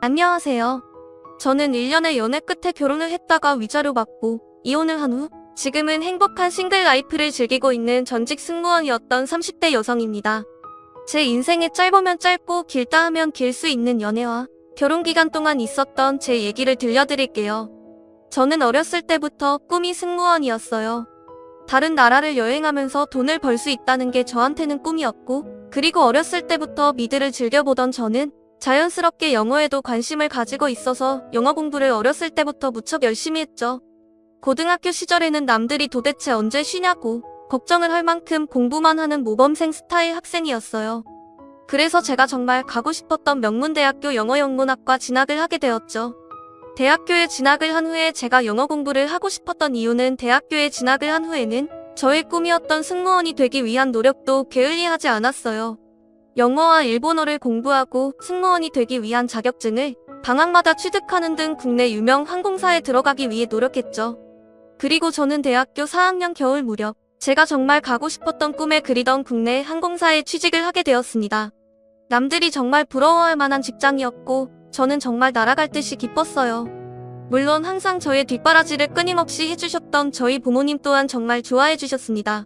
안녕하세요. 저는 1년의 연애 끝에 결혼을 했다가 위자료 받고 이혼을 한 후 지금은 행복한 싱글 라이프를 즐기고 있는 전직 승무원이었던 30대 여성입니다. 제 인생에 짧으면 짧고 길다 하면 길 수 있는 연애와 결혼 기간 동안 있었던 제 얘기를 들려드릴게요. 저는 어렸을 때부터 꿈이 승무원이었어요. 다른 나라를 여행하면서 돈을 벌 수 있다는 게 저한테는 꿈이었고, 그리고 어렸을 때부터 미드를 즐겨보던 저는 자연스럽게 영어에도 관심을 가지고 있어서 영어 공부를 어렸을 때부터 무척 열심히 했죠. 고등학교 시절에는 남들이 도대체 언제 쉬냐고 걱정을 할 만큼 공부만 하는 모범생 스타일 학생이었어요. 그래서 제가 정말 가고 싶었던 명문대학교 영어영문학과 진학을 하게 되었죠. 대학교에 진학을 한 후에 제가 영어 공부를 하고 싶었던 이유는 대학교에 진학을 한 후에는 저의 꿈이었던 승무원이 되기 위한 노력도 게을리하지 않았어요. 영어와 일본어를 공부하고 승무원이 되기 위한 자격증을 방학마다 취득하는 등 국내 유명 항공사에 들어가기 위해 노력했죠. 그리고 저는 대학교 4학년 겨울 무렵 제가 정말 가고 싶었던 꿈에 그리던 국내 항공사에 취직을 하게 되었습니다. 남들이 정말 부러워할 만한 직장이었고 저는 정말 날아갈 듯이 기뻤어요. 물론 항상 저의 뒷바라지를 끊임없이 해주셨던 저희 부모님 또한 정말 좋아해 주셨습니다.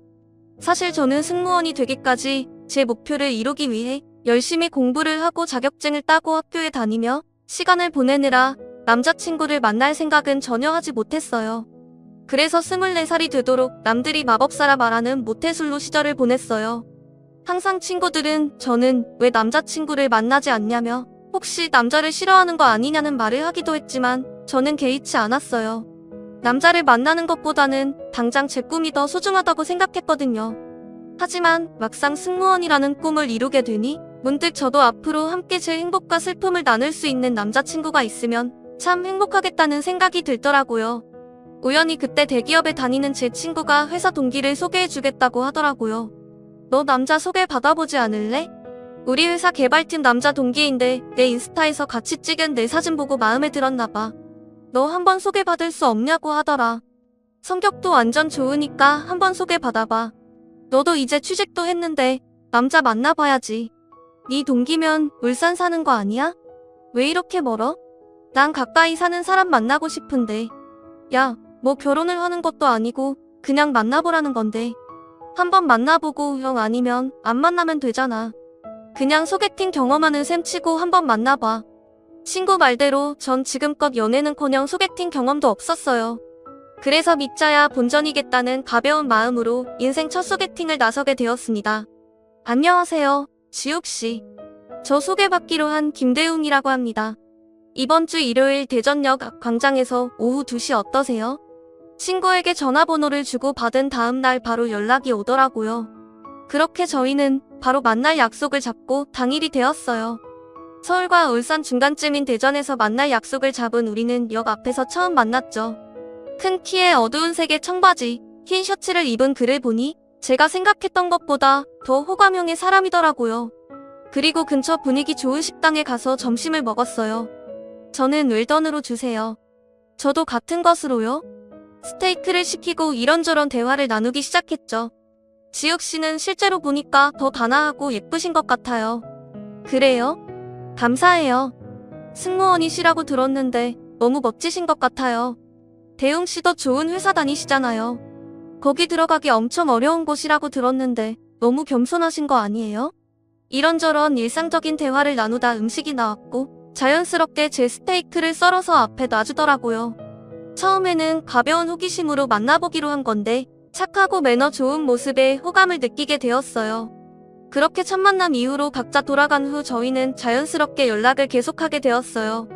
사실 저는 승무원이 되기까지 제 목표를 이루기 위해 열심히 공부를 하고 자격증을 따고 학교에 다니며 시간을 보내느라 남자친구를 만날 생각은 전혀 하지 못했어요. 그래서 24살이 되도록 남들이 마법사라 말하는 모태솔로 시절을 보냈어요. 항상 친구들은 저는 왜 남자친구를 만나지 않냐며 혹시 남자를 싫어하는 거 아니냐는 말을 하기도 했지만 저는 개의치 않았어요. 남자를 만나는 것보다는 당장 제 꿈이 더 소중하다고 생각했거든요. 하지만 막상 승무원이라는 꿈을 이루게 되니 문득 저도 앞으로 함께 제 행복과 슬픔을 나눌 수 있는 남자친구가 있으면 참 행복하겠다는 생각이 들더라고요. 우연히 그때 대기업에 다니는 제 친구가 회사 동기를 소개해주겠다고 하더라고요. 너 남자 소개 받아보지 않을래? 우리 회사 개발팀 남자 동기인데 내 인스타에서 같이 찍은 내 사진 보고 마음에 들었나봐. 너 한번 소개받을 수 없냐고 하더라. 성격도 완전 좋으니까 한번 소개받아봐. 너도 이제 취직도 했는데 남자 만나봐야지. 네 동기면 울산 사는 거 아니야? 왜 이렇게 멀어? 난 가까이 사는 사람 만나고 싶은데. 야, 뭐 결혼을 하는 것도 아니고 그냥 만나보라는 건데. 한번 만나보고 형 아니면 안 만나면 되잖아. 그냥 소개팅 경험하는 셈 치고 한번 만나봐. 친구 말대로 전 지금껏 연애는커녕 소개팅 경험도 없었어요. 그래서 믿자야 본전이겠다는 가벼운 마음으로 인생 첫 소개팅을 나서게 되었습니다. 안녕하세요, 지욱씨. 저 소개받기로 한 김대웅이라고 합니다. 이번 주 일요일 대전역 광장에서 오후 2시 어떠세요? 친구에게 전화번호를 주고 받은 다음 날 바로 연락이 오더라고요. 그렇게 저희는 바로 만날 약속을 잡고 당일이 되었어요. 서울과 울산 중간쯤인 대전에서 만날 약속을 잡은 우리는 역 앞에서 처음 만났죠. 큰 키에 어두운 색의 청바지, 흰 셔츠를 입은 그를 보니 제가 생각했던 것보다 더 호감형의 사람이더라고요. 그리고 근처 분위기 좋은 식당에 가서 점심을 먹었어요. 저는 웰던으로 주세요. 저도 같은 것으로요. 스테이크를 시키고 이런저런 대화를 나누기 시작했죠. 지욱씨는 실제로 보니까 더 단아하고 예쁘신 것 같아요. 그래요? 감사해요. 승무원이시라고 들었는데 너무 멋지신 것 같아요. 대웅씨도 좋은 회사 다니시잖아요. 거기 들어가기 엄청 어려운 곳이라고 들었는데 너무 겸손하신 거 아니에요? 이런저런 일상적인 대화를 나누다 음식이 나왔고 자연스럽게 제 스테이크를 썰어서 앞에 놔주더라고요. 처음에는 가벼운 호기심으로 만나보기로 한 건데 착하고 매너 좋은 모습에 호감을 느끼게 되었어요. 그렇게 첫 만남 이후로 각자 돌아간 후 저희는 자연스럽게 연락을 계속하게 되었어요.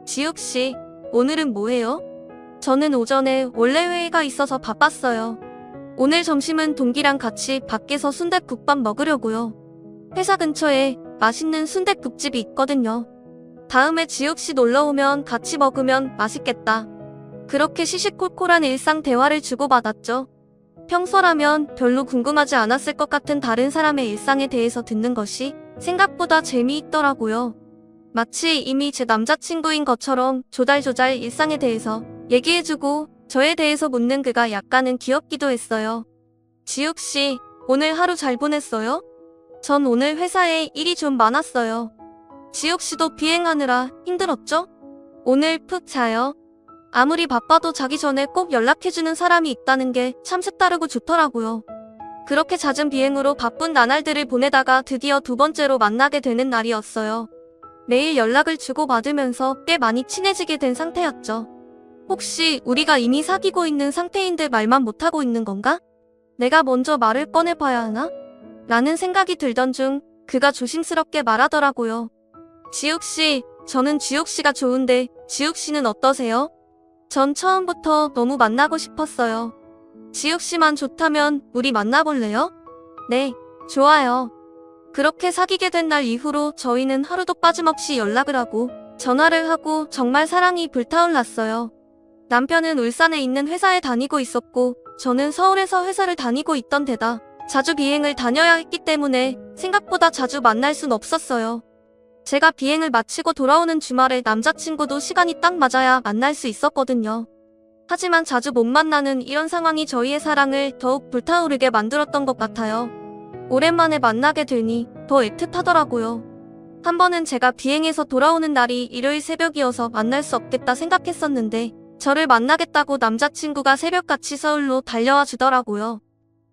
지욱씨, 오늘은 뭐해요? 저는 오전에 원래 회의가 있어서 바빴어요. 오늘 점심은 동기랑 같이 밖에서 순댓국밥 먹으려고요. 회사 근처에 맛있는 순댓국집이 있거든요. 다음에 지욱씨 놀러오면 같이 먹으면 맛있겠다. 그렇게 시시콜콜한 일상 대화를 주고받았죠. 평소라면 별로 궁금하지 않았을 것 같은 다른 사람의 일상에 대해서 듣는 것이 생각보다 재미있더라고요. 마치 이미 제 남자친구인 것처럼 조잘조잘 일상에 대해서 얘기해주고 저에 대해서 묻는 그가 약간은 귀엽기도 했어요. 지욱씨, 오늘 하루 잘 보냈어요? 전 오늘 회사에 일이 좀 많았어요. 지욱씨도 비행하느라 힘들었죠? 오늘 푹 자요. 아무리 바빠도 자기 전에 꼭 연락해주는 사람이 있다는 게 참 색다르고 좋더라고요. 그렇게 잦은 비행으로 바쁜 나날들을 보내다가 드디어 두 번째로 만나게 되는 날이었어요. 매일 연락을 주고받으면서 꽤 많이 친해지게 된 상태였죠. 혹시 우리가 이미 사귀고 있는 상태인데 말만 못하고 있는 건가? 내가 먼저 말을 꺼내봐야 하나? 라는 생각이 들던 중 그가 조심스럽게 말하더라고요. 지욱씨, 저는 지욱씨가 좋은데 지욱씨는 어떠세요? 전 처음부터 너무 만나고 싶었어요. 지욱씨만 좋다면 우리 만나볼래요? 네, 좋아요. 그렇게 사귀게 된 날 이후로 저희는 하루도 빠짐없이 연락을 하고 전화를 하고 정말 사랑이 불타올랐어요. 남편은 울산에 있는 회사에 다니고 있었고 저는 서울에서 회사를 다니고 있던 데다 자주 비행을 다녀야 했기 때문에 생각보다 자주 만날 순 없었어요. 제가 비행을 마치고 돌아오는 주말에 남자친구도 시간이 딱 맞아야 만날 수 있었거든요. 하지만 자주 못 만나는 이런 상황이 저희의 사랑을 더욱 불타오르게 만들었던 것 같아요. 오랜만에 만나게 되니 더 애틋하더라고요. 한 번은 제가 비행해서 돌아오는 날이 일요일 새벽이어서 만날 수 없겠다 생각했었는데 저를 만나겠다고 남자친구가 새벽같이 서울로 달려와 주더라고요.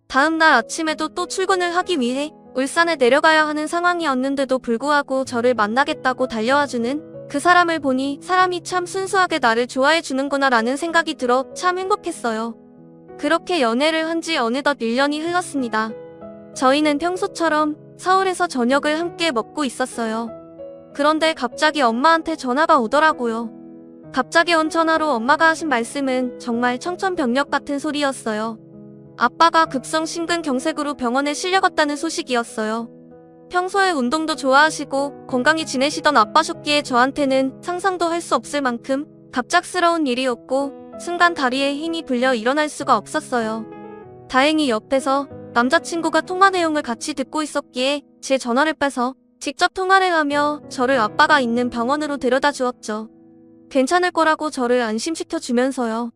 다음날 아침에도 또 출근을 하기 위해 울산에 내려가야 하는 상황이었는데도 불구하고 저를 만나겠다고 달려와주는 그 사람을 보니 사람이 참 순수하게 나를 좋아해 주는구나 라는 생각이 들어 참 행복했어요. 그렇게 연애를 한 지 어느덧 1년이 흘렀습니다. 저희는 평소처럼 서울에서 저녁을 함께 먹고 있었어요. 그런데 갑자기 엄마한테 전화가 오더라고요. 갑자기 온 전화로 엄마가 하신 말씀은 정말 청천벽력 같은 소리였어요. 아빠가 급성 심근경색으로 병원에 실려갔다는 소식이었어요. 평소에 운동도 좋아하시고 건강히 지내시던 아빠셨기에 저한테는 상상도 할 수 없을 만큼 갑작스러운 일이었고 순간 다리에 힘이 불려 일어날 수가 없었어요. 다행히 옆에서 남자친구가 통화 내용을 같이 듣고 있었기에 제 전화를 빼서 직접 통화를 하며 저를 아빠가 있는 병원으로 데려다 주었죠. 괜찮을 거라고 저를 안심시켜 주면서요.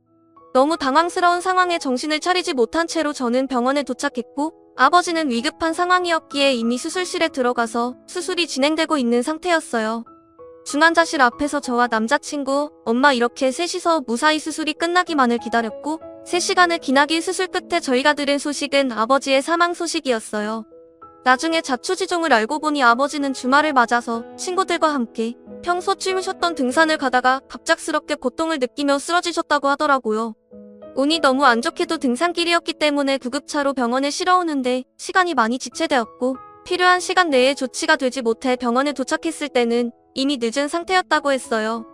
너무 당황스러운 상황에 정신을 차리지 못한 채로 저는 병원에 도착했고 아버지는 위급한 상황이었기에 이미 수술실에 들어가서 수술이 진행되고 있는 상태였어요. 중환자실 앞에서 저와 남자친구, 엄마 이렇게 셋이서 무사히 수술이 끝나기만을 기다렸고 3시간을 기나긴 수술 끝에 저희가 들은 소식은 아버지의 사망 소식이었어요. 나중에 자초지종을 알고 보니 아버지는 주말을 맞아서 친구들과 함께 평소 취미셨던 등산을 가다가 갑작스럽게 고통을 느끼며 쓰러지셨다고 하더라고요. 운이 너무 안 좋게도 등산길이었기 때문에 구급차로 병원에 실어오는데 시간이 많이 지체되었고 필요한 시간 내에 조치가 되지 못해 병원에 도착했을 때는 이미 늦은 상태였다고 했어요.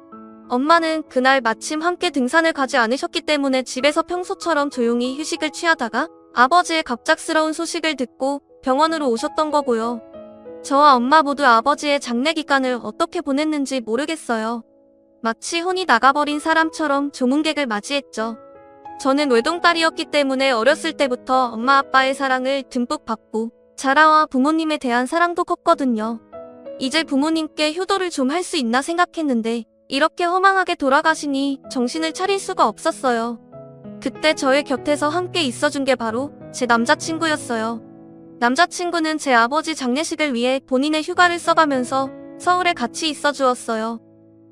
엄마는 그날 마침 함께 등산을 가지 않으셨기 때문에 집에서 평소처럼 조용히 휴식을 취하다가 아버지의 갑작스러운 소식을 듣고 병원으로 오셨던 거고요. 저와 엄마 모두 아버지의 장례 기간을 어떻게 보냈는지 모르겠어요. 마치 혼이 나가버린 사람처럼 조문객을 맞이했죠. 저는 외동딸이었기 때문에 어렸을 때부터 엄마 아빠의 사랑을 듬뿍 받고 자라와 부모님에 대한 사랑도 컸거든요. 이제 부모님께 효도를 좀 할 수 있나 생각했는데 이렇게 허망하게 돌아가시니 정신을 차릴 수가 없었어요. 그때 저의 곁에서 함께 있어준 게 바로 제 남자친구였어요. 남자친구는 제 아버지 장례식을 위해 본인의 휴가를 써가면서 서울에 같이 있어 주었어요.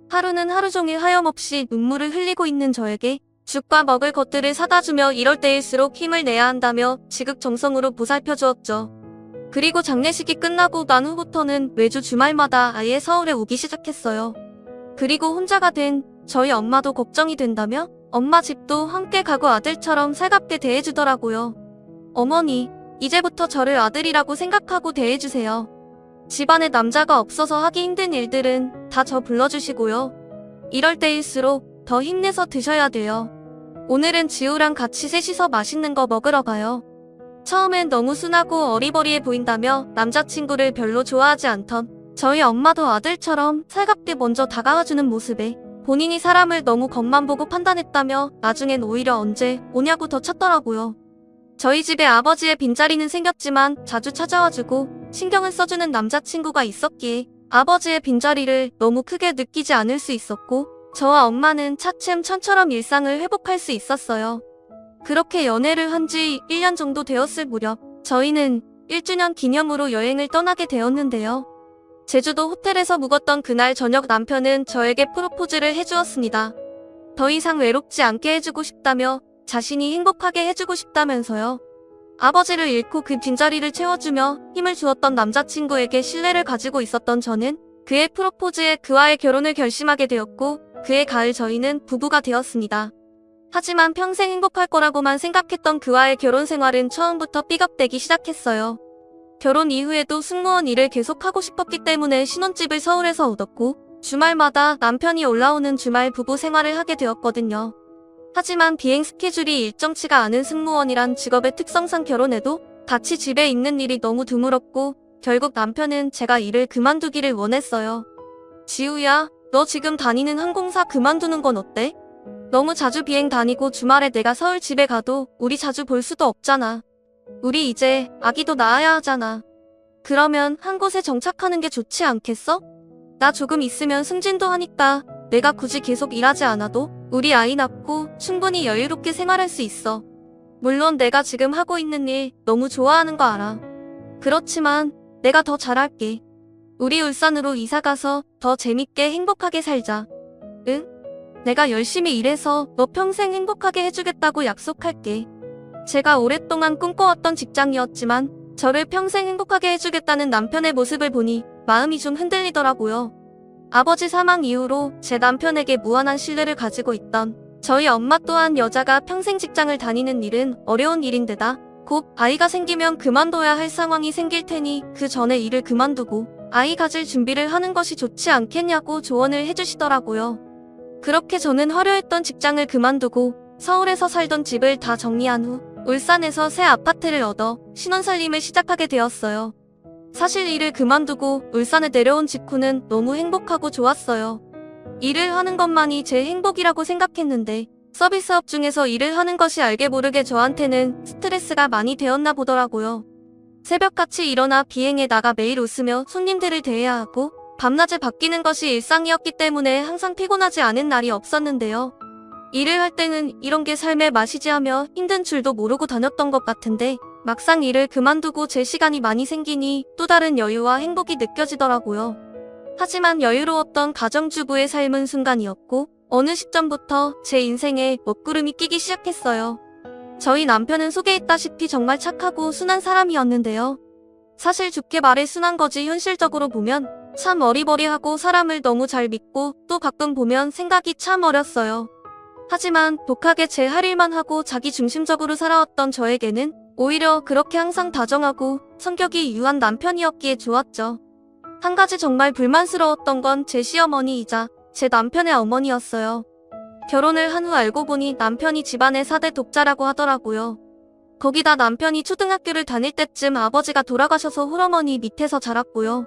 하루는 하루 종일 하염없이 눈물을 흘리고 있는 저에게 죽과 먹을 것들을 사다 주며 이럴 때일수록 힘을 내야 한다며 지극정성으로 보살펴 주었죠. 그리고 장례식이 끝나고 난 후부터는 매주 주말마다 아예 서울에 오기 시작했어요. 그리고 혼자가 된 저희 엄마도 걱정이 된다며 엄마 집도 함께 가고 아들처럼 살갑게 대해주더라고요. 어머니, 이제부터 저를 아들이라고 생각하고 대해주세요. 집안에 남자가 없어서 하기 힘든 일들은 다 저 불러주시고요. 이럴 때일수록 더 힘내서 드셔야 돼요. 오늘은 지우랑 같이 셋이서 맛있는 거 먹으러 가요. 처음엔 너무 순하고 어리버리해 보인다며 남자친구를 별로 좋아하지 않던 저희 엄마도 아들처럼 살갑게 먼저 다가와주는 모습에 본인이 사람을 너무 겉만 보고 판단했다며 나중엔 오히려 언제 오냐고 더 찾더라고요. 저희 집에 아버지의 빈자리는 생겼지만 자주 찾아와주고 신경을 써주는 남자친구가 있었기에 아버지의 빈자리를 너무 크게 느끼지 않을 수 있었고 저와 엄마는 차츰 천처럼 일상을 회복할 수 있었어요. 그렇게 연애를 한 지 1년 정도 되었을 무렵 저희는 1주년 기념으로 여행을 떠나게 되었는데요. 제주도 호텔에서 묵었던 그날 저녁 남편은 저에게 프로포즈를 해주었습니다. 더 이상 외롭지 않게 해주고 싶다며 자신이 행복하게 해주고 싶다면서요. 아버지를 잃고 그 빈자리를 채워주며 힘을 주었던 남자친구에게 신뢰를 가지고 있었던 저는 그의 프로포즈에 그와의 결혼을 결심하게 되었고 그해 가을 저희는 부부가 되었습니다. 하지만 평생 행복할 거라고만 생각했던 그와의 결혼 생활은 처음부터 삐걱대기 시작했어요. 결혼 이후에도 승무원 일을 계속하고 싶었기 때문에 신혼집을 서울에서 얻었고 주말마다 남편이 올라오는 주말 부부 생활을 하게 되었거든요. 하지만 비행 스케줄이 일정치가 않은 승무원이란 직업의 특성상 결혼해도 같이 집에 있는 일이 너무 드물었고 결국 남편은 제가 일을 그만두기를 원했어요. 지우야, 너 지금 다니는 항공사 그만두는 건 어때? 너무 자주 비행 다니고 주말에 내가 서울 집에 가도 우리 자주 볼 수도 없잖아. 우리 이제 아기도 낳아야 하잖아. 그러면 한 곳에 정착하는 게 좋지 않겠어? 나 조금 있으면 승진도 하니까 내가 굳이 계속 일하지 않아도 우리 아이 낳고 충분히 여유롭게 생활할 수 있어. 물론 내가 지금 하고 있는 일 너무 좋아하는 거 알아. 그렇지만 내가 더 잘할게. 우리 울산으로 이사가서 더 재밌게 행복하게 살자. 응? 내가 열심히 일해서 너 평생 행복하게 해주겠다고 약속할게. 제가 오랫동안 꿈꿔왔던 직장이었지만 저를 평생 행복하게 해주겠다는 남편의 모습을 보니 마음이 좀 흔들리더라고요. 아버지 사망 이후로 제 남편에게 무한한 신뢰를 가지고 있던 저희 엄마 또한 여자가 평생 직장을 다니는 일은 어려운 일인데다 곧 아이가 생기면 그만둬야 할 상황이 생길 테니 그 전에 일을 그만두고 아이 가질 준비를 하는 것이 좋지 않겠냐고 조언을 해주시더라고요. 그렇게 저는 화려했던 직장을 그만두고 서울에서 살던 집을 다 정리한 후 울산에서 새 아파트를 얻어 신혼살림을 시작하게 되었어요. 사실 일을 그만두고 울산에 내려온 직후는 너무 행복하고 좋았어요. 일을 하는 것만이 제 행복이라고 생각했는데 서비스업 중에서 일을 하는 것이 알게 모르게 저한테는 스트레스가 많이 되었나 보더라고요. 새벽같이 일어나 비행에 나가 매일 웃으며 손님들을 대해야 하고 밤낮에 바뀌는 것이 일상이었기 때문에 항상 피곤하지 않은 날이 없었는데요. 일을 할 때는 이런 게 삶의 맛이지 하며 힘든 줄도 모르고 다녔던 것 같은데 막상 일을 그만두고 제 시간이 많이 생기니 또 다른 여유와 행복이 느껴지더라고요. 하지만 여유로웠던 가정주부의 삶은 순간이었고 어느 시점부터 제 인생에 먹구름이 끼기 시작했어요. 저희 남편은 소개했다시피 정말 착하고 순한 사람이었는데요. 사실 좋게 말해 순한 거지 현실적으로 보면 참 어리버리하고 사람을 너무 잘 믿고 또 가끔 보면 생각이 참 어렸어요. 하지만 독하게 제 할 일만 하고 자기 중심적으로 살아왔던 저에게는 오히려 그렇게 항상 다정하고 성격이 유한 남편이었기에 좋았죠. 한 가지 정말 불만스러웠던 건 제 시어머니이자 제 남편의 어머니였어요. 결혼을 한 후 알고 보니 남편이 집안의 4대 독자라고 하더라고요. 거기다 남편이 초등학교를 다닐 때쯤 아버지가 돌아가셔서 홀어머니 밑에서 자랐고요.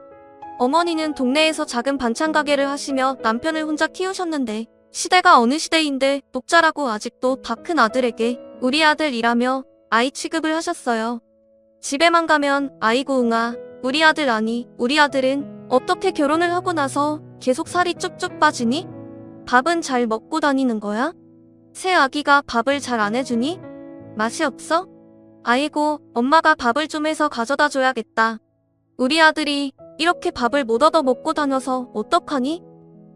어머니는 동네에서 작은 반찬 가게를 하시며 남편을 혼자 키우셨는데 시대가 어느 시대인데 독자라고 아직도 다 큰 아들에게 우리 아들 이라며 아이 취급을 하셨어요. 집에만 가면 아이고 응아 우리 아들 아니 우리 아들은 어떻게 결혼을 하고 나서 계속 살이 쭉쭉 빠지니? 밥은 잘 먹고 다니는 거야? 새 아기가 밥을 잘 안 해주니? 맛이 없어? 아이고 엄마가 밥을 좀 해서 가져다 줘야겠다. 우리 아들이 이렇게 밥을 못 얻어 먹고 다녀서 어떡하니?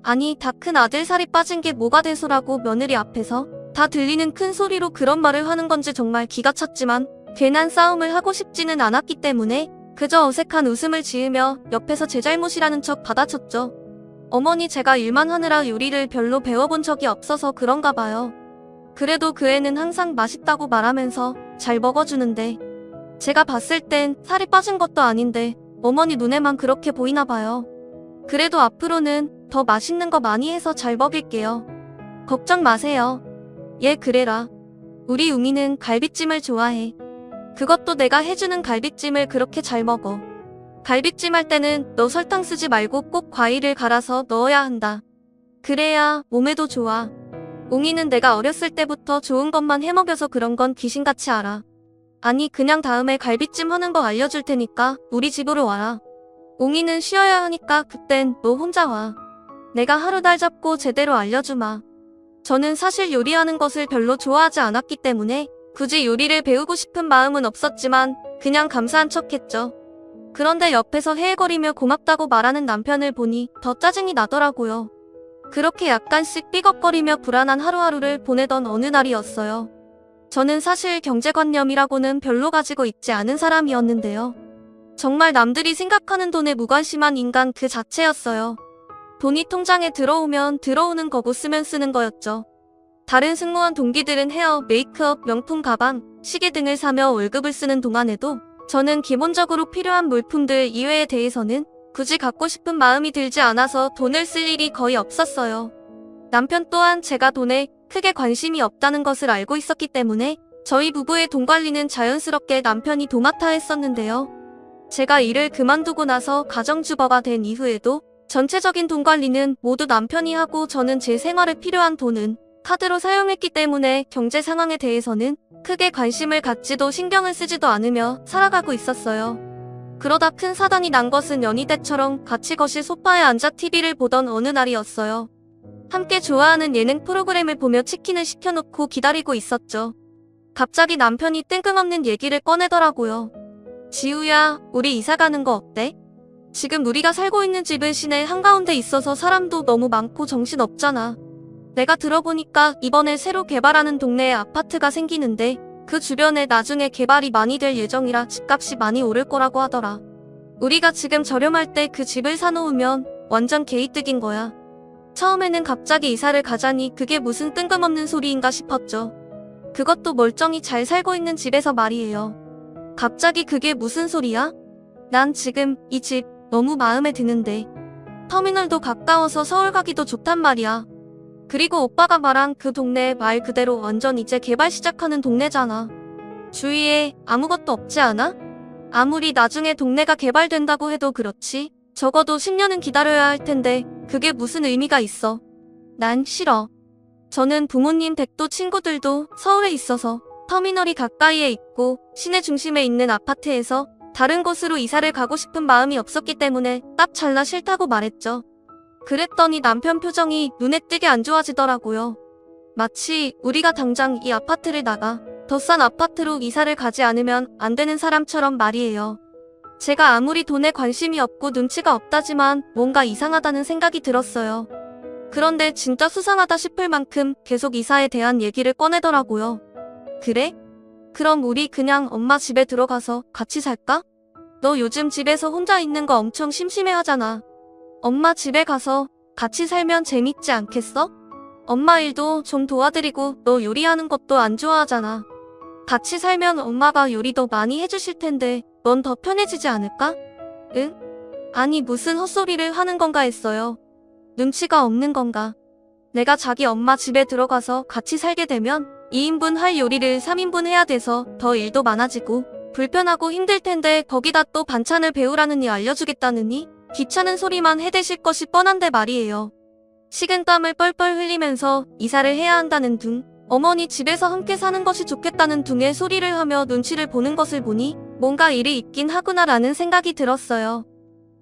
아니 다 큰 아들 살이 빠진 게 뭐가 대수라고 며느리 앞에서 다 들리는 큰 소리로 그런 말을 하는 건지 정말 기가 찼지만 괜한 싸움을 하고 싶지는 않았기 때문에 그저 어색한 웃음을 지으며 옆에서 제 잘못이라는 척 받아쳤죠. 어머니 제가 일만 하느라 요리를 별로 배워본 적이 없어서 그런가 봐요. 그래도 그 애는 항상 맛있다고 말하면서 잘 먹어주는데 제가 봤을 땐 살이 빠진 것도 아닌데 어머니 눈에만 그렇게 보이나 봐요. 그래도 앞으로는 더 맛있는 거 많이 해서 잘 먹일게요. 걱정 마세요. 얘 그래라. 우리 웅이는 갈비찜을 좋아해. 그것도 내가 해주는 갈비찜을 그렇게 잘 먹어. 갈비찜 할 때는 너 설탕 쓰지 말고 꼭 과일을 갈아서 넣어야 한다. 그래야 몸에도 좋아. 웅이는 내가 어렸을 때부터 좋은 것만 해먹여서 그런 건 귀신같이 알아. 아니 그냥 다음에 갈비찜 하는 거 알려줄 테니까 우리 집으로 와라. 웅이는 쉬어야 하니까 그땐 너 혼자 와. 내가 하루 날 잡고 제대로 알려주마. 저는 사실 요리하는 것을 별로 좋아하지 않았기 때문에 굳이 요리를 배우고 싶은 마음은 없었지만 그냥 감사한 척했죠. 그런데 옆에서 헤헤거리며 고맙다고 말하는 남편을 보니 더 짜증이 나더라고요. 그렇게 약간씩 삐걱거리며 불안한 하루하루를 보내던 어느 날이었어요. 저는 사실 경제관념이라고는 별로 가지고 있지 않은 사람이었는데요. 정말 남들이 생각하는 돈에 무관심한 인간 그 자체였어요. 돈이 통장에 들어오면 들어오는 거고 쓰면 쓰는 거였죠. 다른 승무원 동기들은 헤어, 메이크업, 명품 가방, 시계 등을 사며 월급을 쓰는 동안에도 저는 기본적으로 필요한 물품들 이외에 대해서는 굳이 갖고 싶은 마음이 들지 않아서 돈을 쓸 일이 거의 없었어요. 남편 또한 제가 돈에 크게 관심이 없다는 것을 알고 있었기 때문에 저희 부부의 돈 관리는 자연스럽게 남편이 도맡아 했었는데요. 제가 일을 그만두고 나서 가정주부가 된 이후에도 전체적인 돈 관리는 모두 남편이 하고 저는 제 생활에 필요한 돈은 카드로 사용했기 때문에 경제 상황에 대해서는 크게 관심을 갖지도 신경을 쓰지도 않으며 살아가고 있었어요. 그러다 큰 사단이 난 것은 연희 때처럼 같이 거실 소파에 앉아 TV를 보던 어느 날이었어요. 함께 좋아하는 예능 프로그램을 보며 치킨을 시켜놓고 기다리고 있었죠. 갑자기 남편이 뜬금없는 얘기를 꺼내더라고요. 지우야, 우리 이사 가는 거 어때? 지금 우리가 살고 있는 집은 시내 한가운데 있어서 사람도 너무 많고 정신없잖아. 내가 들어보니까 이번에 새로 개발하는 동네에 아파트가 생기는데 그 주변에 나중에 개발이 많이 될 예정이라 집값이 많이 오를 거라고 하더라. 우리가 지금 저렴할 때 그 집을 사놓으면 완전 개이득인 거야. 처음에는 갑자기 이사를 가자니 그게 무슨 뜬금없는 소리인가 싶었죠. 그것도 멀쩡히 잘 살고 있는 집에서 말이에요. 갑자기 그게 무슨 소리야? 난 지금 이 집 너무 마음에 드는데. 터미널도 가까워서 서울 가기도 좋단 말이야. 그리고 오빠가 말한 그 동네 말 그대로 완전 이제 개발 시작하는 동네잖아. 주위에 아무것도 없지 않아? 아무리 나중에 동네가 개발된다고 해도 그렇지. 적어도 10년은 기다려야 할 텐데 그게 무슨 의미가 있어. 난 싫어. 저는 부모님 댁도 친구들도 서울에 있어서 터미널이 가까이에 있고 시내 중심에 있는 아파트에서 다른 곳으로 이사를 가고 싶은 마음이 없었기 때문에 딱 잘라 싫다고 말했죠. 그랬더니 남편 표정이 눈에 띄게 안 좋아지더라고요. 마치 우리가 당장 이 아파트를 나가 더 싼 아파트로 이사를 가지 않으면 안 되는 사람처럼 말이에요. 제가 아무리 돈에 관심이 없고 눈치가 없다지만 뭔가 이상하다는 생각이 들었어요. 그런데 진짜 수상하다 싶을 만큼 계속 이사에 대한 얘기를 꺼내더라고요. 그래? 그럼 우리 그냥 엄마 집에 들어가서 같이 살까? 너 요즘 집에서 혼자 있는 거 엄청 심심해하잖아. 엄마 집에 가서 같이 살면 재밌지 않겠어? 엄마 일도 좀 도와드리고 너 요리하는 것도 안 좋아하잖아. 같이 살면 엄마가 요리도 많이 해주실 텐데 넌 더 편해지지 않을까? 응? 아니 무슨 헛소리를 하는 건가 했어요. 눈치가 없는 건가? 내가 자기 엄마 집에 들어가서 같이 살게 되면 2인분 할 요리를 3인분 해야 돼서 더 일도 많아지고 불편하고 힘들 텐데 거기다 또 반찬을 배우라느니 알려주겠다느니 귀찮은 소리만 해대실 것이 뻔한데 말이에요. 식은땀을 뻘뻘 흘리면서 이사를 해야 한다는 둥, 어머니 집에서 함께 사는 것이 좋겠다는 둥의 소리를 하며 눈치를 보는 것을 보니 뭔가 일이 있긴 하구나라는 생각이 들었어요.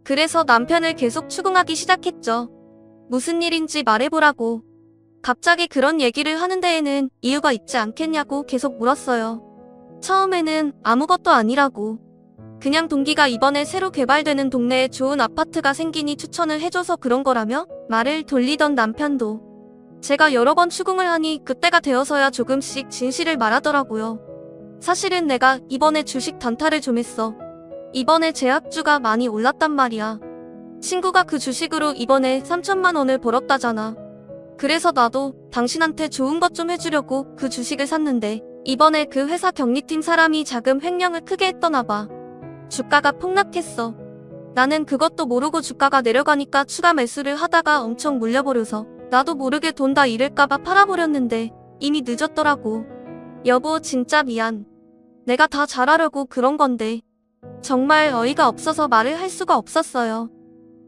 그래서 남편을 계속 추궁하기 시작했죠. 무슨 일인지 말해보라고. 갑자기 그런 얘기를 하는 데에는 이유가 있지 않겠냐고 계속 물었어요. 처음에는 아무것도 아니라고. 그냥 동기가 이번에 새로 개발되는 동네에 좋은 아파트가 생기니 추천을 해줘서 그런 거라며 말을 돌리던 남편도 제가 여러 번 추궁을 하니 그때가 되어서야 조금씩 진실을 말하더라고요. 사실은 내가 이번에 주식 단타를 좀 했어. 이번에 제약주가 많이 올랐단 말이야. 친구가 그 주식으로 이번에 3천만 원을 벌었다잖아. 그래서 나도 당신한테 좋은 것 좀 해주려고 그 주식을 샀는데 이번에 그 회사 경리팀 사람이 자금 횡령을 크게 했더나 봐. 주가가 폭락했어. 나는 그것도 모르고 주가가 내려가니까 추가 매수를 하다가 엄청 물려버려서 나도 모르게 돈 다 잃을까봐 팔아버렸는데 이미 늦었더라고. 여보 진짜 미안. 내가 다 잘하려고 그런 건데. 정말 어이가 없어서 말을 할 수가 없었어요.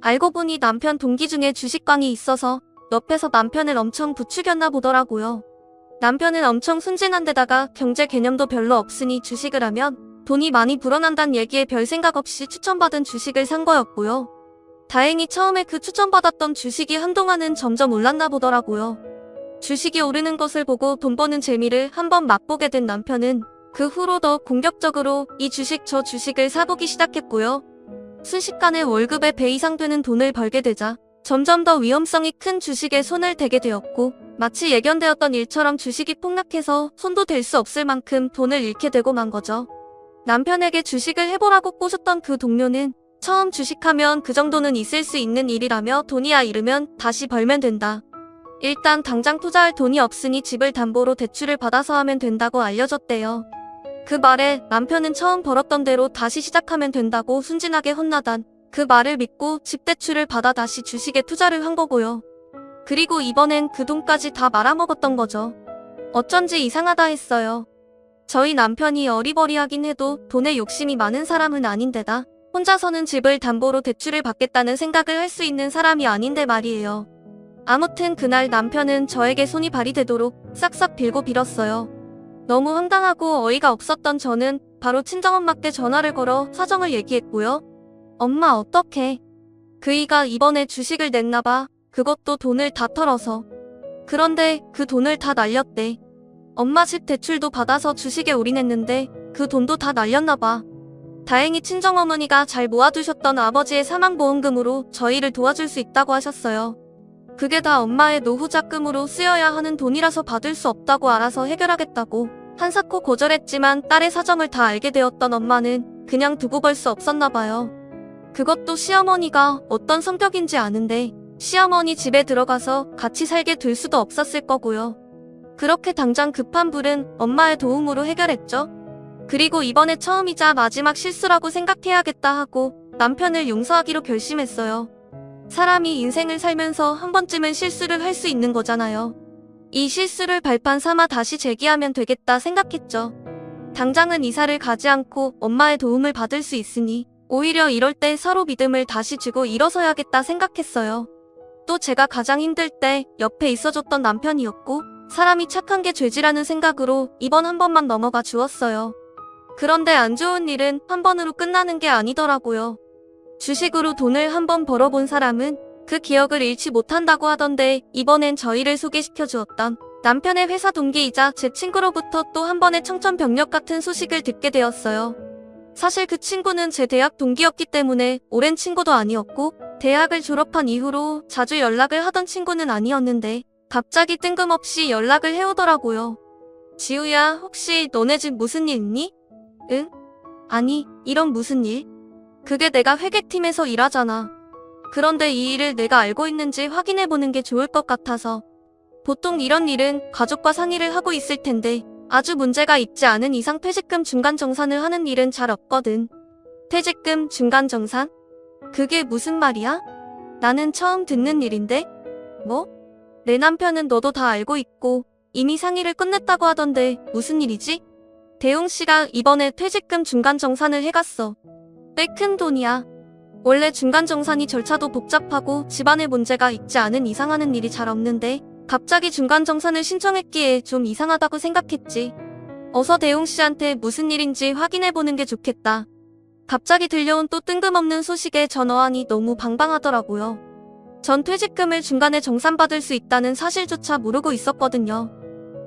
알고 보니 남편 동기 중에 주식광이 있어서 옆에서 남편을 엄청 부추겼나 보더라고요. 남편은 엄청 순진한데다가 경제 개념도 별로 없으니 주식을 하면 돈이 많이 불어난다는 얘기에 별 생각 없이 추천받은 주식을 산 거였고요. 다행히 처음에 그 추천받았던 주식이 한동안은 점점 올랐나 보더라고요. 주식이 오르는 것을 보고 돈 버는 재미를 한번 맛보게 된 남편은 그 후로 더 공격적으로 이 주식 저 주식을 사보기 시작했고요. 순식간에 월급의 배 이상 되는 돈을 벌게 되자 점점 더 위험성이 큰 주식에 손을 대게 되었고, 마치 예견되었던 일처럼 주식이 폭락해서 손도 댈 수 없을 만큼 돈을 잃게 되고 만 거죠. 남편에게 주식을 해보라고 꼬셨던 그 동료는 처음 주식하면 그 정도는 있을 수 있는 일이라며 돈이야 잃으면 다시 벌면 된다. 일단 당장 투자할 돈이 없으니 집을 담보로 대출을 받아서 하면 된다고 알려줬대요. 그 말에 남편은 처음 벌었던 대로 다시 시작하면 된다고 순진하게 혼나단 그 말을 믿고 집 대출을 받아 다시 주식에 투자를 한 거고요. 그리고 이번엔 그 돈까지 다 말아먹었던 거죠. 어쩐지 이상하다 했어요. 저희 남편이 어리버리하긴 해도 돈에 욕심이 많은 사람은 아닌데다 혼자서는 집을 담보로 대출을 받겠다는 생각을 할 수 있는 사람이 아닌데 말이에요. 아무튼 그날 남편은 저에게 손이 발휘되도록 싹싹 빌고 빌었어요. 너무 황당하고 어이가 없었던 저는 바로 친정엄마께 전화를 걸어 사정을 얘기했고요. 엄마 어떡해. 그이가 이번에 주식을 냈나봐. 그것도 돈을 다 털어서. 그런데 그 돈을 다 날렸대. 엄마 집 대출도 받아서 주식에 올인했는데 그 돈도 다 날렸나봐. 다행히 친정어머니가 잘 모아두셨던 아버지의 사망보험금으로 저희를 도와줄 수 있다고 하셨어요. 그게 다 엄마의 노후자금으로 쓰여야 하는 돈이라서 받을 수 없다고 알아서 해결하겠다고 한사코 거절했지만 딸의 사정을 다 알게 되었던 엄마는 그냥 두고 볼 수 없었나 봐요. 그것도 시어머니가 어떤 성격인지 아는데 시어머니 집에 들어가서 같이 살게 둘 수도 없었을 거고요. 그렇게 당장 급한 불은 엄마의 도움으로 해결했죠. 그리고 이번에 처음이자 마지막 실수라고 생각해야겠다 하고 남편을 용서하기로 결심했어요. 사람이 인생을 살면서 한 번쯤은 실수를 할 수 있는 거잖아요. 이 실수를 발판 삼아 다시 재기하면 되겠다 생각했죠. 당장은 이사를 가지 않고 엄마의 도움을 받을 수 있으니 오히려 이럴 때 서로 믿음을 다시 주고 일어서야겠다 생각했어요. 또 제가 가장 힘들 때 옆에 있어줬던 남편이었고 사람이 착한 게 죄지라는 생각으로 이번 한 번만 넘어가 주었어요. 그런데 안 좋은 일은 한 번으로 끝나는 게 아니더라고요. 주식으로 돈을 한 번 벌어본 사람은 그 기억을 잃지 못한다고 하던데 이번엔 저희를 소개시켜 주었던 남편의 회사 동기이자 제 친구로부터 또 한 번의 청천벽력 같은 소식을 듣게 되었어요. 사실 그 친구는 제 대학 동기였기 때문에 오랜 친구도 아니었고 대학을 졸업한 이후로 자주 연락을 하던 친구는 아니었는데 갑자기 뜬금없이 연락을 해오더라고요. 지우야, 혹시 너네 집 무슨 일 있니? 응? 아니, 이런 무슨 일? 그게 내가 회계팀에서 일하잖아. 그런데 이 일을 내가 알고 있는지 확인해보는 게 좋을 것 같아서. 보통 이런 일은 가족과 상의를 하고 있을 텐데 아주 문제가 있지 않은 이상 퇴직금 중간정산을 하는 일은 잘 없거든. 퇴직금 중간정산? 그게 무슨 말이야? 나는 처음 듣는 일인데? 뭐? 내 남편은 너도 다 알고 있고 이미 상의를 끝냈다고 하던데 무슨 일이지? 대웅씨가 이번에 퇴직금 중간정산을 해갔어. 꽤 큰 돈이야. 원래 중간정산이 절차도 복잡하고 집안에 문제가 있지 않은 이상 하는 일이 잘 없는데 갑자기 중간정산을 신청했기에 좀 이상하다고 생각했지. 어서 대웅씨한테 무슨 일인지 확인해보는 게 좋겠다. 갑자기 들려온 또 뜬금없는 소식에 전화하니 너무 방방하더라고요. 전 퇴직금을 중간에 정산받을 수 있다는 사실조차 모르고 있었거든요.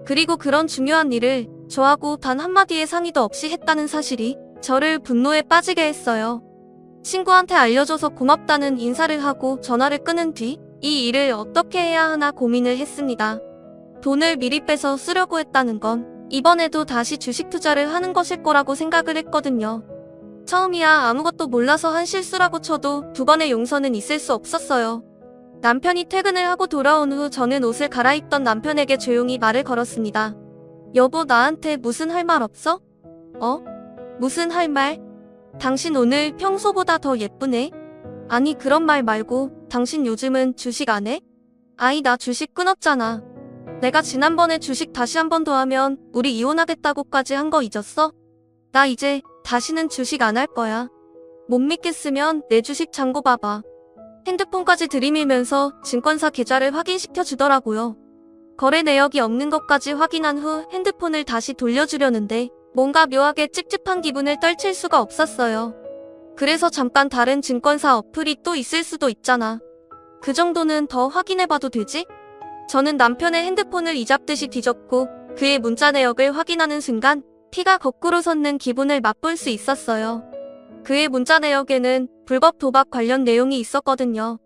그리고 그런 중요한 일을 저하고 단 한마디의 상의도 없이 했다는 사실이 저를 분노에 빠지게 했어요. 친구한테 알려줘서 고맙다는 인사를 하고 전화를 끊은 뒤 이 일을 어떻게 해야 하나 고민을 했습니다. 돈을 미리 빼서 쓰려고 했다는 건 이번에도 다시 주식 투자를 하는 것일 거라고 생각을 했거든요. 처음이야 아무것도 몰라서 한 실수라고 쳐도 두 번의 용서는 있을 수 없었어요. 남편이 퇴근을 하고 돌아온 후 저는 옷을 갈아입던 남편에게 조용히 말을 걸었습니다. 여보, 나한테 무슨 할 말 없어? 무슨 할 말? 당신 오늘 평소보다 더 예쁘네? 아니 그런 말 말고 당신 요즘은 주식 안 해? 아이 나 주식 끊었잖아. 내가 지난번에 주식 다시 한 번 더 하면 우리 이혼하겠다고까지 한 거 잊었어? 나 이제 다시는 주식 안 할 거야. 못 믿겠으면 내 주식 잔고 봐봐. 핸드폰까지 들이밀면서 증권사 계좌를 확인시켜 주더라고요. 거래 내역이 없는 것까지 확인한 후 핸드폰을 다시 돌려주려는데 뭔가 묘하게 찝찝한 기분을 떨칠 수가 없었어요. 그래서 잠깐 다른 증권사 어플이 또 있을 수도 있잖아. 그 정도는 더 확인해봐도 되지? 저는 남편의 핸드폰을 이잡듯이 뒤졌고 그의 문자 내역을 확인하는 순간 피가 거꾸로 솟는 기분을 맛볼 수 있었어요. 그의 문자 내역에는 불법 도박 관련 내용이 있었거든요.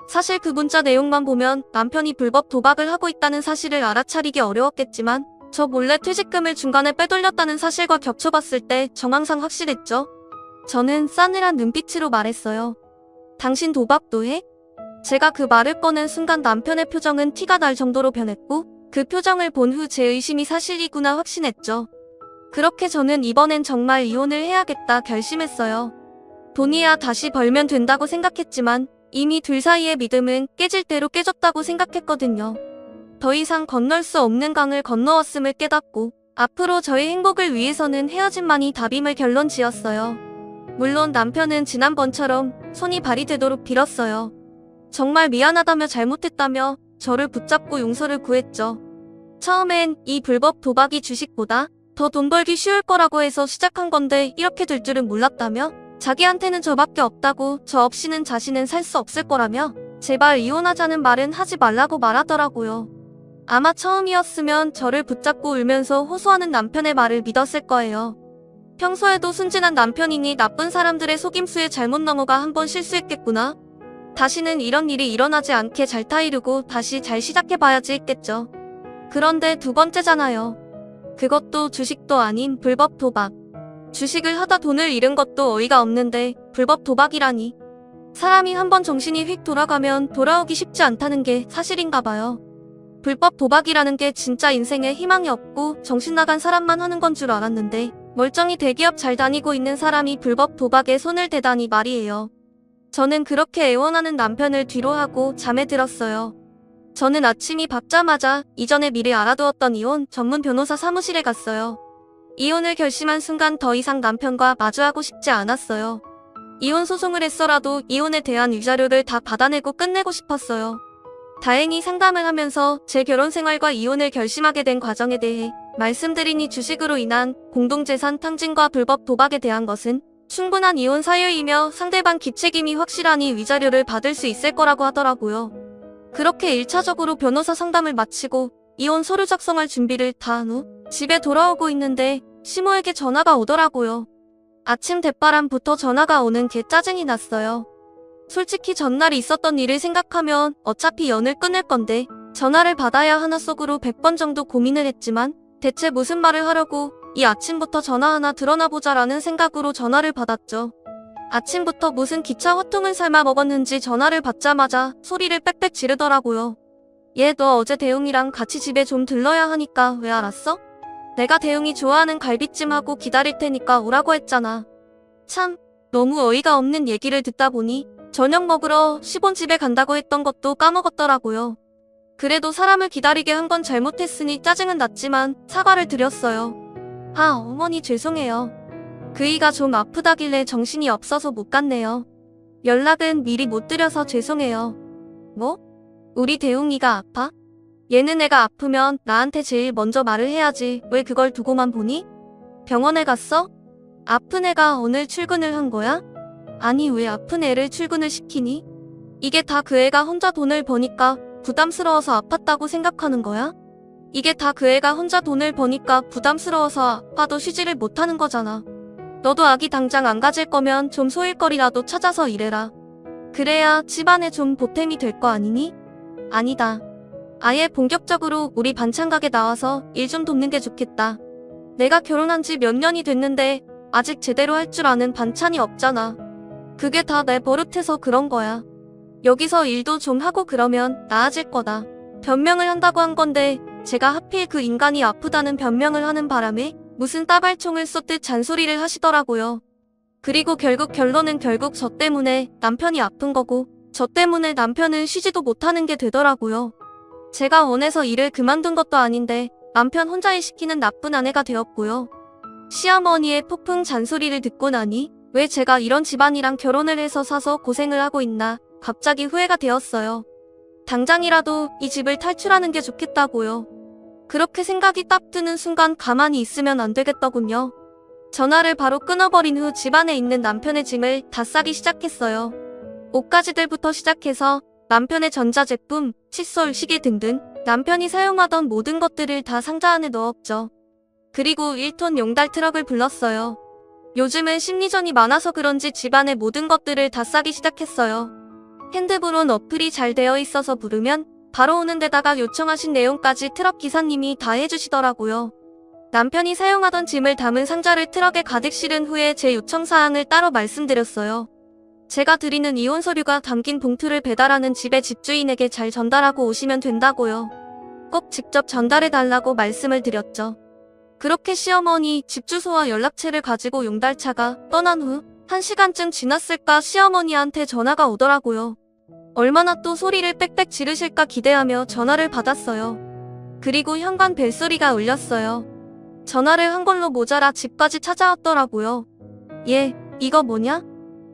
사실 그 문자 내용만 보면 남편이 불법 도박을 하고 있다는 사실을 알아차리기 어려웠겠지만 저 몰래 퇴직금을 중간에 빼돌렸다는 사실과 겹쳐봤을 때 정황상 확실했죠. 저는 싸늘한 눈빛으로 말했어요. 당신 도박도 해? 제가 그 말을 꺼낸 순간 남편의 표정은 티가 날 정도로 변했고 그 표정을 본 후 제 의심이 사실이구나 확신했죠. 그렇게 저는 이번엔 정말 이혼을 해야겠다 결심했어요. 돈이야 다시 벌면 된다고 생각했지만 이미 둘 사이의 믿음은 깨질 대로 깨졌다고 생각했거든요. 더 이상 건널 수 없는 강을 건너왔음을 깨닫고 앞으로 저의 행복을 위해서는 헤어짐만이 답임을 결론 지었어요. 물론 남편은 지난번처럼 손이 발이 되도록 빌었어요. 정말 미안하다며 잘못했다며 저를 붙잡고 용서를 구했죠. 처음엔 이 불법 도박이 주식보다 더 돈 벌기 쉬울 거라고 해서 시작한 건데 이렇게 될 줄은 몰랐다며 자기한테는 저밖에 없다고 저 없이는 자신은 살 수 없을 거라며 제발 이혼하자는 말은 하지 말라고 말하더라고요. 아마 처음이었으면 저를 붙잡고 울면서 호소하는 남편의 말을 믿었을 거예요. 평소에도 순진한 남편이니 나쁜 사람들의 속임수에 잘못 넘어가 한번 실수했겠구나. 다시는 이런 일이 일어나지 않게 잘 타이르고 다시 잘 시작해봐야지 했겠죠. 그런데 두 번째잖아요. 그것도 주식도 아닌 불법 도박. 주식을 하다 돈을 잃은 것도 어이가 없는데 불법 도박이라니. 사람이 한번 정신이 휙 돌아가면 돌아오기 쉽지 않다는 게 사실인가 봐요. 불법 도박이라는 게 진짜 인생에 희망이 없고 정신 나간 사람만 하는 건 줄 알았는데 멀쩡히 대기업 잘 다니고 있는 사람이 불법 도박에 손을 대다니 말이에요. 저는 그렇게 애원하는 남편을 뒤로하고 잠에 들었어요. 저는 아침이 밝자마자 이전에 미리 알아두었던 이혼 전문 변호사 사무실에 갔어요. 이혼을 결심한 순간 더 이상 남편과 마주하고 싶지 않았어요. 이혼 소송을 했어라도 이혼에 대한 위자료를 다 받아내고 끝내고 싶었어요. 다행히 상담을 하면서 제 결혼 생활과 이혼을 결심하게 된 과정에 대해 말씀드리니 주식으로 인한 공동재산 탕진과 불법 도박에 대한 것은 충분한 이혼 사유이며 상대방 기책임이 확실하니 위자료를 받을 수 있을 거라고 하더라고요. 그렇게 1차적으로 변호사 상담을 마치고 이혼 서류 작성할 준비를 다 한 후 집에 돌아오고 있는데 시모에게 전화가 오더라고요. 아침 대바람부터 전화가 오는 게 짜증이 났어요. 솔직히 전날 있었던 일을 생각하면 어차피 연을 끊을 건데 전화를 받아야 하나 속으로 100번 정도 고민을 했지만 대체 무슨 말을 하려고 이 아침부터 전화 하나 들어나 보자라는 생각으로 전화를 받았죠. 아침부터 무슨 기차 화통을 삶아 먹었는지 전화를 받자마자 소리를 빽빽 지르더라고요. 얘 너 어제 대웅이랑 같이 집에 좀 들러야 하니까 왜 알았어? 내가 대웅이 좋아하는 갈비찜 하고 기다릴 테니까 오라고 했잖아. 참 너무 어이가 없는 얘기를 듣다 보니 저녁 먹으러 시본집에 간다고 했던 것도 까먹었더라고요. 그래도 사람을 기다리게 한 건 잘못했으니 짜증은 났지만 사과를 드렸어요. 아 어머니 죄송해요. 그이가 좀 아프다길래 정신이 없어서 못 갔네요. 연락은 미리 못 드려서 죄송해요. 뭐? 우리 대웅이가 아파? 얘는 애가 아프면 나한테 제일 먼저 말을 해야지 왜 그걸 두고만 보니? 병원에 갔어? 아픈 애가 오늘 출근을 한 거야? 아니 왜 아픈 애를 출근을 시키니? 이게 다 그 애가 혼자 돈을 버니까 부담스러워서 아팠다고 생각하는 거야? 이게 다 그 애가 혼자 돈을 버니까 부담스러워서 아파도 쉬지를 못하는 거잖아. 너도 아기 당장 안 가질 거면 좀 소일거리라도 찾아서 일해라. 그래야 집안에 좀 보탬이 될 거 아니니? 아니다. 아예 본격적으로 우리 반찬 가게 나와서 일 좀 돕는 게 좋겠다. 내가 결혼한 지 몇 년이 됐는데 아직 제대로 할 줄 아는 반찬이 없잖아. 그게 다 내 버릇해서 그런 거야. 여기서 일도 좀 하고 그러면 나아질 거다. 변명을 한다고 한 건데 제가 하필 그 인간이 아프다는 변명을 하는 바람에 무슨 따발총을 쏘듯 잔소리를 하시더라고요. 그리고 결론은 저 때문에 남편이 아픈 거고 저 때문에 남편은 쉬지도 못하는 게 되더라고요. 제가 원해서 일을 그만둔 것도 아닌데 남편 혼자 일 시키는 나쁜 아내가 되었고요. 시어머니의 폭풍 잔소리를 듣고 나니 왜 제가 이런 집안이랑 결혼을 해서 사서 고생을 하고 있나 갑자기 후회가 되었어요. 당장이라도 이 집을 탈출하는 게 좋겠다고요. 그렇게 생각이 딱 드는 순간 가만히 있으면 안 되겠더군요. 전화를 바로 끊어버린 후 집안에 있는 남편의 짐을 다 싸기 시작했어요. 옷가지들부터 시작해서 남편의 전자제품, 칫솔, 시계 등등 남편이 사용하던 모든 것들을 다 상자 안에 넣었죠. 그리고 1톤 용달 트럭을 불렀어요. 요즘은 심리전이 많아서 그런지 집안의 모든 것들을 다 싸기 시작했어요. 핸드브론 어플이 잘 되어 있어서 부르면 바로 오는 데다가 요청하신 내용까지 트럭 기사님이 다 해주시더라고요. 남편이 사용하던 짐을 담은 상자를 트럭에 가득 실은 후에 제 요청사항을 따로 말씀드렸어요. 제가 드리는 이혼 서류가 담긴 봉투를 배달하는 집의 집주인에게 잘 전달하고 오시면 된다고요. 꼭 직접 전달해달라고 말씀을 드렸죠. 그렇게 시어머니 집 주소와 연락처를 가지고 용달차가 떠난 후 1시간쯤 지났을까 시어머니한테 전화가 오더라고요. 얼마나 또 소리를 빽빽 지르실까 기대하며 전화를 받았어요. 그리고 현관 벨소리가 울렸어요. 전화를 한 걸로 모자라 집까지 찾아왔더라고요. 얘, 이거 뭐냐?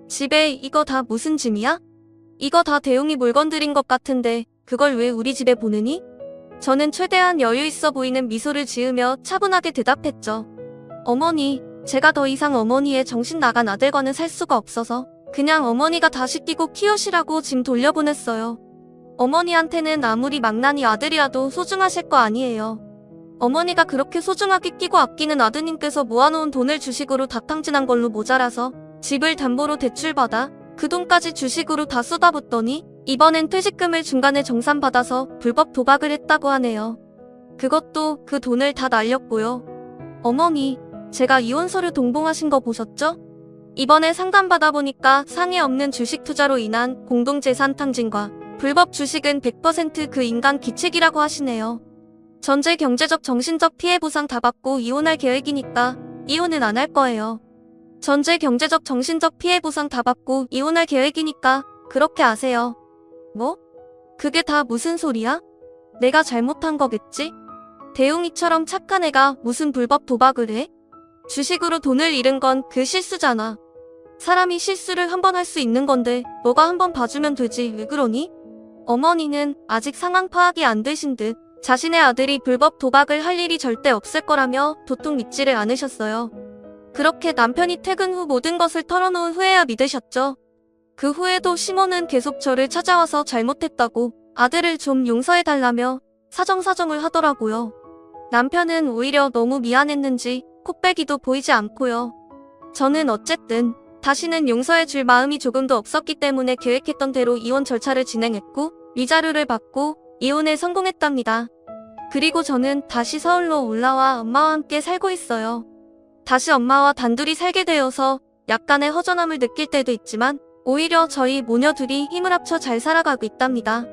집에 이거 다 무슨 짐이야? 이거 다 대웅이 물건들인 것 같은데 그걸 왜 우리 집에 보내니? 저는 최대한 여유 있어 보이는 미소를 지으며 차분하게 대답했죠. 어머니, 제가 더 이상 어머니의 정신 나간 아들과는 살 수가 없어서 그냥 어머니가 다시 끼고 키우시라고 짐 돌려보냈어요. 어머니한테는 아무리 망나니 아들이라도 소중하실 거 아니에요. 어머니가 그렇게 소중하게 끼고 아끼는 아드님께서 모아놓은 돈을 주식으로 다 탕진한 걸로 모자라서 집을 담보로 대출받아 그 돈까지 주식으로 다 쏟아붓더니 이번엔 퇴직금을 중간에 정산받아서 불법 도박을 했다고 하네요. 그것도 그 돈을 다 날렸고요. 어머니, 제가 이혼 서류 동봉하신 거 보셨죠? 이번에 상담받아보니까 상해 없는 주식 투자로 인한 공동재산 탕진과 불법 주식은 100% 그 인간 기책이라고 하시네요. 전제 경제적 정신적 피해 보상 다 받고 이혼할 계획이니까 이혼은 안 할 거예요. 전제 경제적 정신적 피해 보상 다 받고 이혼할 계획이니까 그렇게 아세요. 뭐? 그게 다 무슨 소리야? 내가 잘못한 거겠지? 대웅이처럼 착한 애가 무슨 불법 도박을 해? 주식으로 돈을 잃은 건 그 실수잖아. 사람이 실수를 한 번 할 수 있는 건데 너가 한 번 봐주면 되지 왜 그러니? 어머니는 아직 상황 파악이 안 되신 듯 자신의 아들이 불법 도박을 할 일이 절대 없을 거라며 도통 믿지를 않으셨어요. 그렇게 남편이 퇴근 후 모든 것을 털어놓은 후에야 믿으셨죠. 그 후에도 시모는 계속 저를 찾아와서 잘못했다고 아들을 좀 용서해달라며 사정사정을 하더라고요. 남편은 오히려 너무 미안했는지 콧배기도 보이지 않고요. 저는 어쨌든 다시는 용서해줄 마음이 조금도 없었기 때문에 계획했던 대로 이혼 절차를 진행했고 위자료를 받고 이혼에 성공했답니다. 그리고 저는 다시 서울로 올라와 엄마와 함께 살고 있어요. 다시 엄마와 단둘이 살게 되어서 약간의 허전함을 느낄 때도 있지만 오히려 저희 모녀들이 힘을 합쳐 잘 살아가고 있답니다.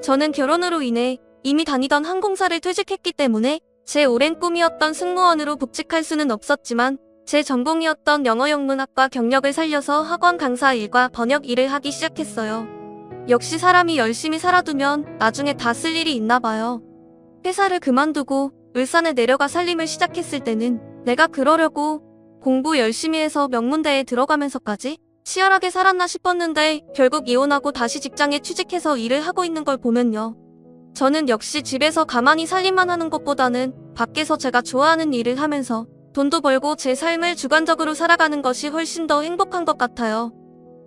저는 결혼으로 인해 이미 다니던 항공사를 퇴직했기 때문에 제 오랜 꿈이었던 승무원으로 복직할 수는 없었지만 제 전공이었던 영어영문학과 경력을 살려서 학원 강사 일과 번역 일을 하기 시작했어요. 역시 사람이 열심히 살아두면 나중에 다 쓸 일이 있나 봐요. 회사를 그만두고 울산에 내려가 살림을 시작했을 때는 내가 그러려고 공부 열심히 해서 명문대에 들어가면서까지 치열하게 살았나 싶었는데 결국 이혼하고 다시 직장에 취직해서 일을 하고 있는 걸 보면요. 저는 역시 집에서 가만히 살림만 하는 것보다는 밖에서 제가 좋아하는 일을 하면서 돈도 벌고 제 삶을 주관적으로 살아가는 것이 훨씬 더 행복한 것 같아요.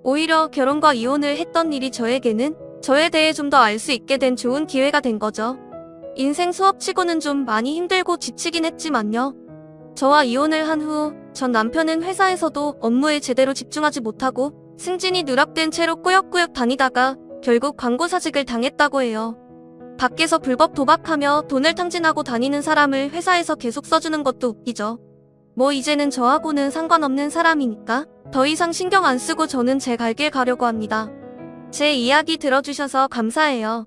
오히려 결혼과 이혼을 했던 일이 저에게는 저에 대해 좀 더 알 수 있게 된 좋은 기회가 된 거죠. 인생 수업치고는 좀 많이 힘들고 지치긴 했지만요. 저와 이혼을 한 후 전 남편은 회사에서도 업무에 제대로 집중하지 못하고 승진이 누락된 채로 꾸역꾸역 다니다가 결국 광고사직을 당했다고 해요. 밖에서 불법 도박하며 돈을 탕진하고 다니는 사람을 회사에서 계속 써주는 것도 웃기죠. 뭐 이제는 저하고는 상관없는 사람이니까 더 이상 신경 안 쓰고 저는 제 갈 길 가려고 합니다. 제 이야기 들어주셔서 감사해요.